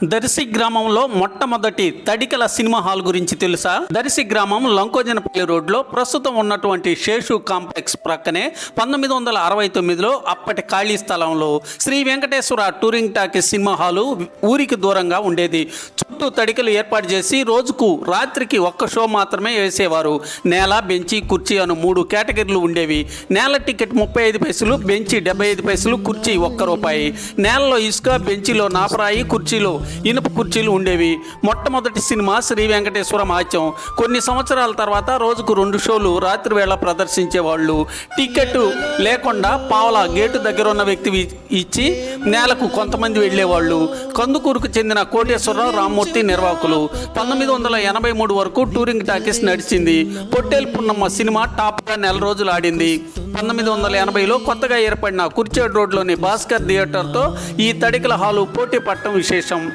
దర్శి గ్రామంలో మొట్టమొదటి తడికల cinema hall గురించి తెలుసా? దర్శి గ్రామం లంకోజనపల్లి రోడ్లో ప్రస్తుతం ఉన్నటువంటి శేషు కాంప్లెక్స్ ప్రక్కనే 1969లో అప్పటి ఖాళీ స్థలంలో Shri Venkateswara touring talkies cinema hall ఊరికి దూరంగా ఉండేది. చుట్టూ తడికలు ఏర్పాటు చేసి రోజుకు రాత్రికి ఒక్క షో మాత్రమే వేసేవారు. నేల, బెంచి, కుర్చీ అను 3 కేటగిరీలు ఉండేవి. నేల టికెట్ 35 పైసలు, బెంచి 75 పైసలు, కుర్చీ ₹1. నేలలో ఇసుక, బెంచిలో నాపరాయి, కుర్చీలో ఇనుప కుర్చీలు ఉండేవి. మొట్టమొదటి సినిమా శ్రీ వెంకటేశ్వర మహత్యం. కొన్ని సంవత్సరాల తర్వాత రోజుకు 2 షోలు రాత్రి వేళ ప్రదర్శించేవాళ్ళు. టికెట్ లేకుండా పావలా గేటు దగ్గర ఉన్న వ్యక్తి ఇచ్చి నేలకు కొంతమంది వెళ్ళేవాళ్ళు. కందుకూరుకు చెందిన కోటేశ్వరరావు, రామ్మూర్తి నిర్వాహకులు. 1983 వరకు టూరింగ్ టాకీస్ నడిచింది. పొట్టేల్ పున్నమ్మ సినిమా టాప్గా నెల రోజులు ఆడింది. 1980లో కొత్తగా ఏర్పడిన కుర్చేడ్ రోడ్లోని భాస్కర్ థియేటర్తో ఈ తడికల హాలు పోటీ పట్టడం విశేషం.